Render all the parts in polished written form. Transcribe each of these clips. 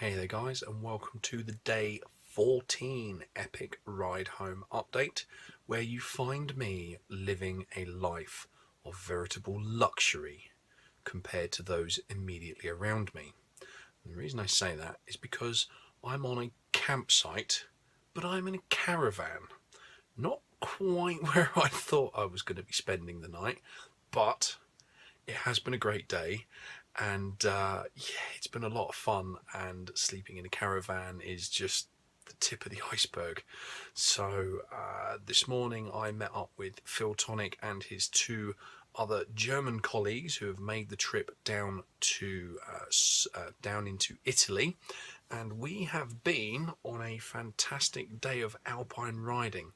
Hey there guys, and welcome to the day 14 epic ride home update, where you find me living a life of veritable luxury compared to those immediately around me. And the reason I say that is because I'm on a campsite, but I'm in a caravan. Not quite where I thought I was going to be spending the night, but it has been a great day. And yeah, it's been a lot of fun, and sleeping in a caravan is just the tip of the iceberg. So this morning I met up with Phil Tonic and his two other German colleagues who have made the trip down to down into Italy, and we have been on a fantastic day of alpine riding.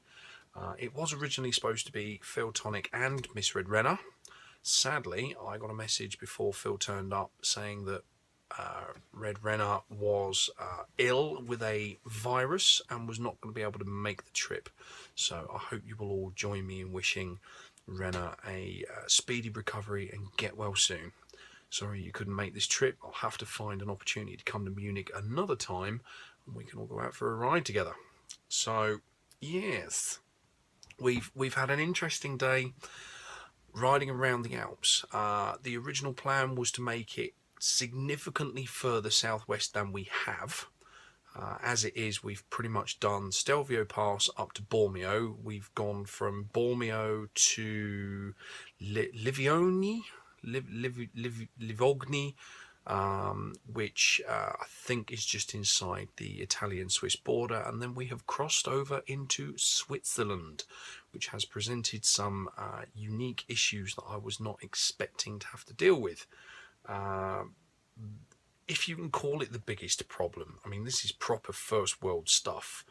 It was originally supposed to be Phil Tonic and Miss Red Renner. Sadly, I got a message before Phil turned up saying that Red Renner was ill with a virus and was not going to be able to make the trip. So I hope you will all join me in wishing Renner a speedy recovery and get well soon. Sorry you couldn't make this trip. I'll have to find an opportunity to come to Munich another time and we can all go out for a ride together. So yes, we've had an interesting day riding around the Alps. The original plan was to make it significantly further southwest than we have. As it is, we've pretty much done Stelvio Pass up to Bormio. We've gone from Bormio to Livogni, which I think is just inside the Italian-Swiss border, and then we have crossed over into Switzerland, which has presented some unique issues that I was not expecting to have to deal with. If you can call it the biggest problem, I mean, this is proper first world stuff.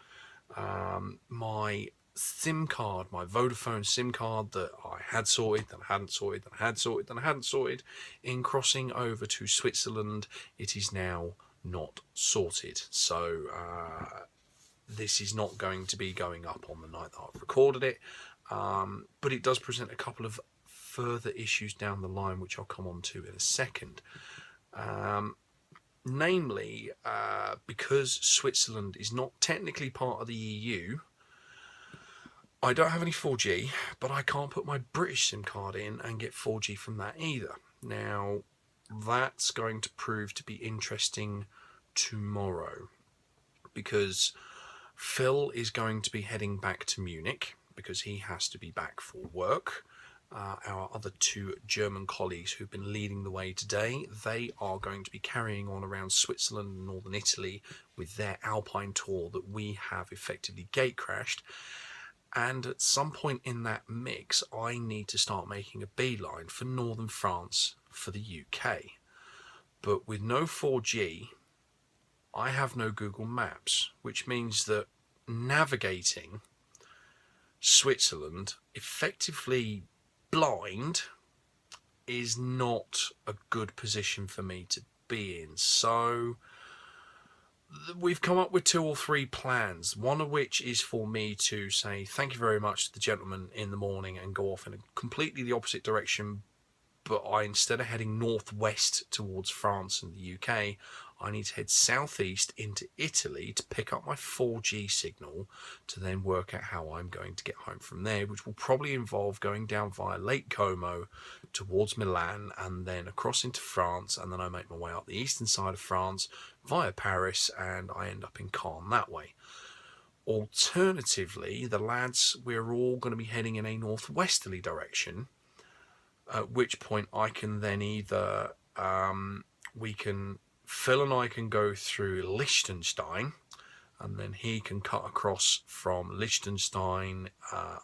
My SIM card, my Vodafone SIM card that I had sorted, then I hadn't sorted, then I had sorted, then I hadn't sorted, in crossing over to Switzerland, it is now not sorted. So this is not going to be going up on the night that I've recorded it, but it does present a couple of further issues down the line, which I'll come on to in a second. Namely, because Switzerland is not technically part of the EU, I don't have any 4G, but I can't put my British SIM card in and get 4G from that either. Now, that's going to prove to be interesting tomorrow, because Phil is going to be heading back to Munich because he has to be back for work. Our other two German colleagues who've been leading the way today, they are going to be carrying on around Switzerland and northern Italy with their alpine tour that we have effectively gate crashed. And at some point in that mix, I need to start making a beeline for northern France for the UK. But with no 4G, I have no Google Maps, which means that navigating Switzerland effectively blind is not a good position for me to be in. So we've come up with 2 or 3 plans, one of which is for me to say thank you very much to the gentleman in the morning and go off in a completely the opposite direction, but instead of heading northwest towards France and the UK, I need to head southeast into Italy to pick up my 4G signal to then work out how I'm going to get home from there, which will probably involve going down via Lake Como towards Milan and then across into France, and then I make my way up the eastern side of France via Paris and I end up in Caen that way. Alternatively, the lads, we're all going to be heading in a northwesterly direction, at which point I can then either Phil and I can go through Liechtenstein, and then he can cut across from Liechtenstein.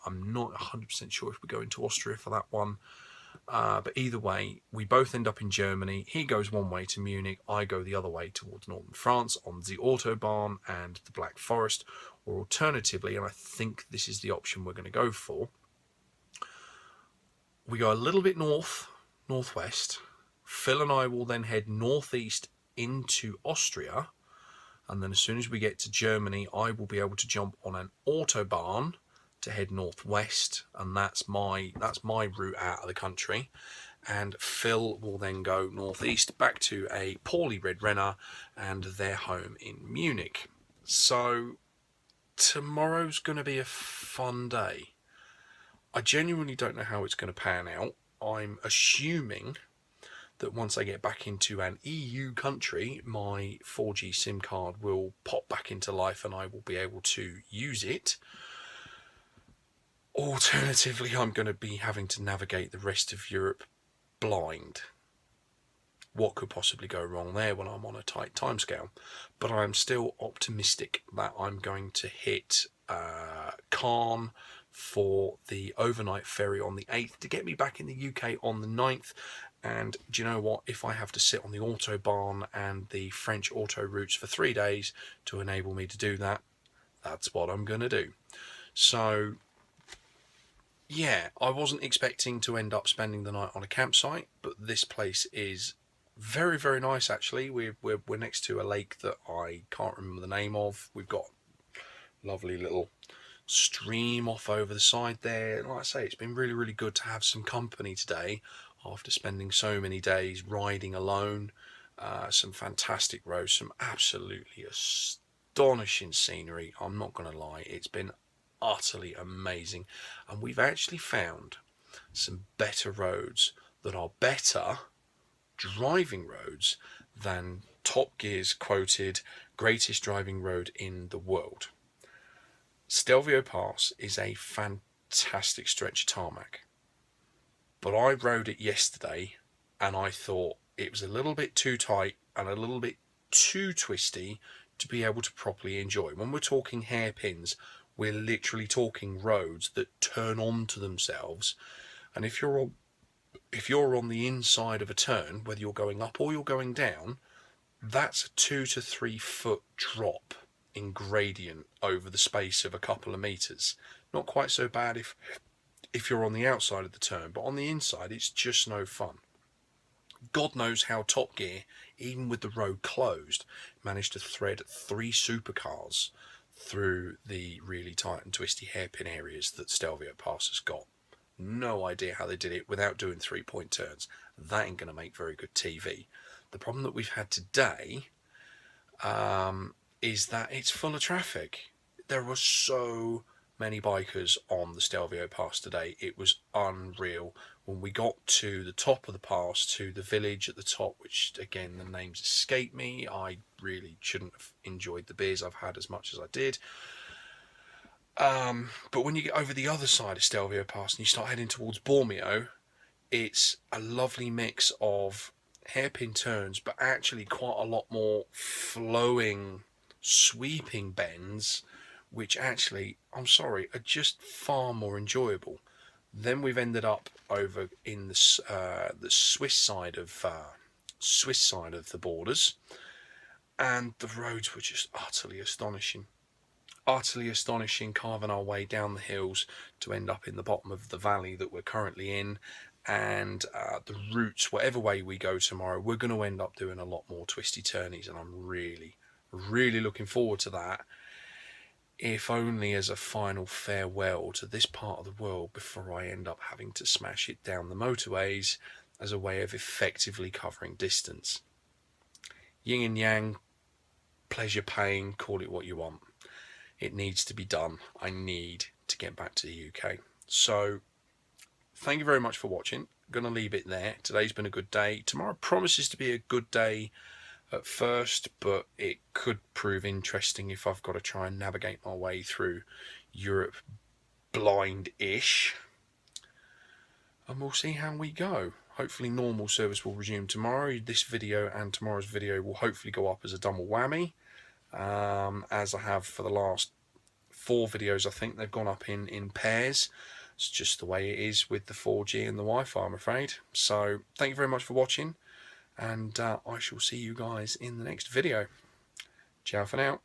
I'm not 100% sure if we go into Austria for that one, but either way, we both end up in Germany. He goes one way to Munich, I go the other way towards northern France on the Autobahn and the Black Forest, or alternatively, and I think this is the option we're going to go for, we go a little bit northwest. Phil and I will then head northeast into Austria, and then as soon as we get to Germany, I will be able to jump on an Autobahn to head northwest, and that's my route out of the country. and Phil will then go northeast back to a poorly red Renner and their home in Munich. So tomorrow's going to be a fun day. I genuinely don't know how it's going to pan out. I'm assuming that once I get back into an EU country, my 4G SIM card will pop back into life and I will be able to use it. Alternatively, I'm going to be having to navigate the rest of Europe blind. What could possibly go wrong there when I'm on a tight timescale? But I'm still optimistic that I'm going to hit Caen for the overnight ferry on the 8th to get me back in the UK on the 9th. And do you know what? If I have to sit on the Autobahn and the French auto routes for 3 days to enable me to do that, that's what I'm going to do. So yeah, I wasn't expecting to end up spending the night on a campsite, but this place is very, very nice actually. We're next to a lake that I can't remember the name of. We've got a lovely little stream off over the side there. Like I say, it's been really, really good to have some company today after spending so many days riding alone. Some fantastic roads, some absolutely astonishing scenery. I'm not going to lie, it's been utterly amazing, and we've actually found some better roads that are better driving roads than Top Gear's quoted greatest driving road in the world. Stelvio Pass is a fantastic stretch of tarmac, but I rode it yesterday and I thought it was a little bit too tight and a little bit too twisty to be able to properly enjoy. When we're talking hairpins, we're literally talking roads that turn onto themselves, and if you're on the inside of a turn, whether you're going up or you're going down, that's a 2 to 3 foot drop in gradient over the space of a couple of meters. Not quite so bad if you're on the outside of the turn, but on the inside it's just no fun. God knows how Top Gear, even with the road closed, managed to thread 3 supercars through the really tight and twisty hairpin areas that Stelvio Pass has got. No idea how they did it without doing 3-point turns. That ain't going to make very good TV. The problem that we've had today is that it's full of traffic. There were so many bikers on the Stelvio Pass today. It was unreal. When we got to the top of the pass, to the village at the top, which again the names escape me, I really shouldn't have enjoyed the beers I've had as much as I did. But when you get over the other side of Stelvio Pass and you start heading towards Bormio, it's a lovely mix of hairpin turns, but actually quite a lot more flowing, sweeping bends, which actually, I'm sorry, are just far more enjoyable. Then we've ended up over in the Swiss side of the borders, and the roads were just utterly astonishing. Utterly astonishing, carving our way down the hills to end up in the bottom of the valley that we're currently in. And the routes, whatever way we go tomorrow, we're going to end up doing a lot more twisty turnies, and I'm really, really looking forward to that, if only as a final farewell to this part of the world before I end up having to smash it down the motorways as a way of effectively covering distance. Yin and yang, pleasure, pain, call it what you want. It needs to be done. I need to get back to the UK. So thank you very much for watching. I'm going to leave it there. Today's been a good day. Tomorrow promises to be a good day at first, but it could prove interesting if I've got to try and navigate my way through Europe blind-ish. And we'll see how we go. Hopefully normal service will resume tomorrow. This video and tomorrow's video will hopefully go up as a double whammy. As I have for the last 4 videos, I think they've gone up in pairs. It's just the way it is with the 4G and the Wi-Fi, I'm afraid. So thank you very much for watching, and I shall see you guys in the next video. Ciao for now.